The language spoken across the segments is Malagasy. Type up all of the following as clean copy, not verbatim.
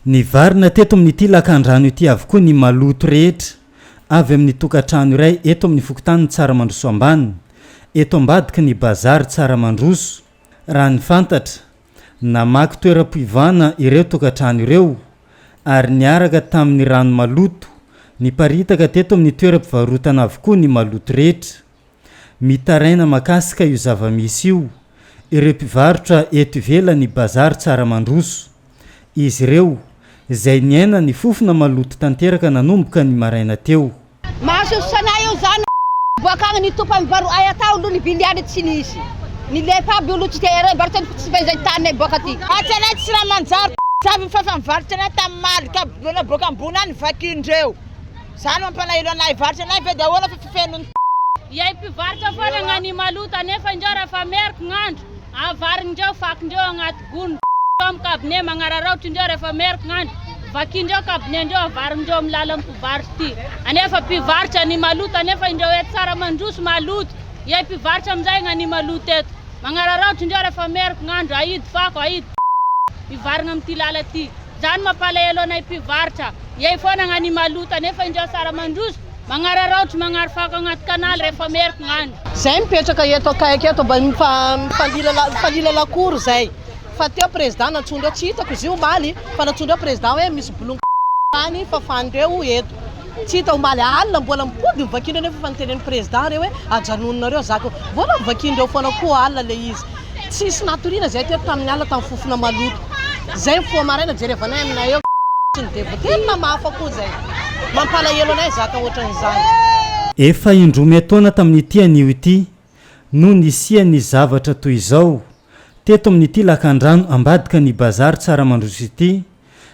Ny varina teto amin'ity lakan-drano ity avokoa ny maloto rehetra avy amin'ny tokantrano iray eto amin'ny fokontany tsara mandroso ambany eto ambadiky ny bazary tsara mandroso. Raha ny fantatra namaky toeram-pivana ireo tokantrano ireo ary niaraka tamin'ny rano maloto niparitaka teto amin'ny toeram-pivarotana avokoa ny maloto rehetra. Mitaraina makasika io zava-misy io ireo mpivarotra eto ivelany bazary tsara mandroso. Izy ireo izay niaina ny fofona maloto tanteraka nanomboka ny maraina teo. Mahasosana io zany boakagny ny topa mivaro ay atao aloha ny biliady tsy nisy. Ny lefa aby olo tsy tere barta tsy fezay tany boaka ty. Atsana tsy raha manjary savy fafa mivarotra na tamin'ny malika bona boka ambony any vakindreo. Zany mampalahelo anay varotra anay ve dia ahoana fa fifenony. Yay mpivarotra foana gnany maloto nefa indreo rehefa merky gn'andro avarindreo fakindreo agnaty gony. Tom kabine magnararaotry indreo rehefa merky gn'andro vakindreo kabinendreo avarindreo amin'ny lalan'ny mpivarotra ty. Anefa mpivarotra ny maloto anefa indreo eto tsara mandroso maloto. Yay mpivarotra amin'izay gnany maloto eto magnararaotry indreo rehefa merky gn'andro aidy fako aidy mpivarina amin'ity lala ty. Zany mampalahelo anay mpivarotra. Yay foana gnany maloto nefa indreo tsara mandroso magnararaotry magnarafako agnaty kanaly rehefa merky gn'andro. Zay mipetraka eto akaiky eto mba mifalila lakoro zay. Fa teo président natsondreo tsy hitako izy io maly fa natsondreo président hoe misy bolongo any fafandreo eto. Tsy hita omaly alina mbola mipody mivakindreo nefa fantenen'ny président reo hoe ajanononareo zako mbola mivakindreo foana koa alina le izy. Tsisy natoriana zay teto tamin'ny alina tamin'ny fofona maloto. Zay fo maraina jerevanay aminay eo tsy nidebo tena mafa koa zay. Mampalahelo anay zaka ohatran'izany. Efa indromy taona tamin'ity anio ity no nisiany zavatra toy izao teto amin'ity lakan-drano ambadika ny bazary tsara mandroso ity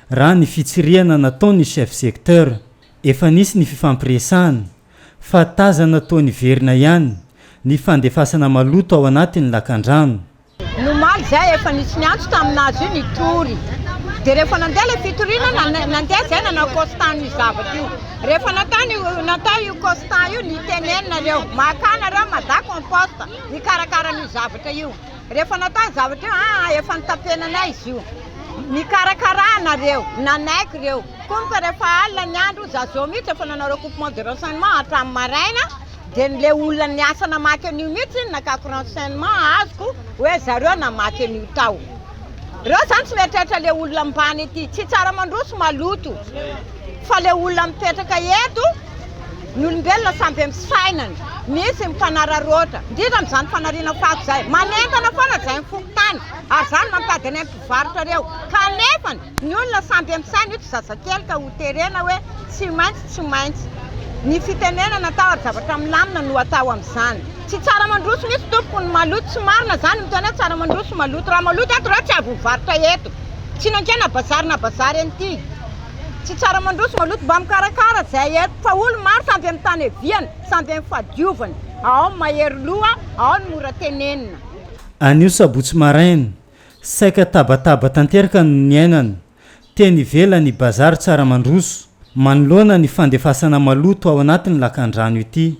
raha ny fitsiriana nataony chef secteur. Efa nisy ny fifampiresahana fa tazana ataony verina ihany ny fandefasana maloto ao anatin'ny lakan-drano. Nomaly zay efa nisy ny antso taminazy io ny tory. Dia rehefa nandeha le fitoriana nandeha zay nanao constat ny zavatra io. Rehefa natao io constat io nitenenareo makanareo mada composta nikarakara ny zavatra io. Rehefa natao zavatra io efa nitapenanay izy io. Nikarakarana nanaiky reo. Komka rehefa alina ny andro zazao mihitsy efa nanao recoupement de renseignement hatramin'ny maraina dia le olona niasa namaky an'io mihitsy nakako renseignement azoko hoe zareo namaky an'io tao. Reo zany tsy mieritreritra le olona ambany ety tsy tsara mandroso maloto fa le olona mipetraka eto ny olombelona samby amin'ny sainany misy mifanararoatra indrindra amin'izany fanariana fako zay manentana foana zay mifokotany ary zany mampady anay mpivarotra reo kanefa ny olona samby amin'ny sainy io tsy zazakely ka ho terena hoe tsy maintsy ny fitenenana atao ary zavatra milamina no atao amin'izany. Tsy tsara mandroso misy tompony maloto tsy marina zany miteny hoe tsara mandroso maloto raha maloto eto reo tsy avovarotra eto tsy nankena bazary an'ity. Tsy tsara mandroso maloto mba mikarakara zay eto fa olo maro samby amin'ny tany eviany samby amin'ny fadiovany ao mahery loha ao ny mora tenenina. Anio sabotsy maraina saika tabataba tanteraka no niainana teny ivelany bazary tsara mandroso manoloana ny fandefasana maloto ao anatin'ny lakan-drano ity.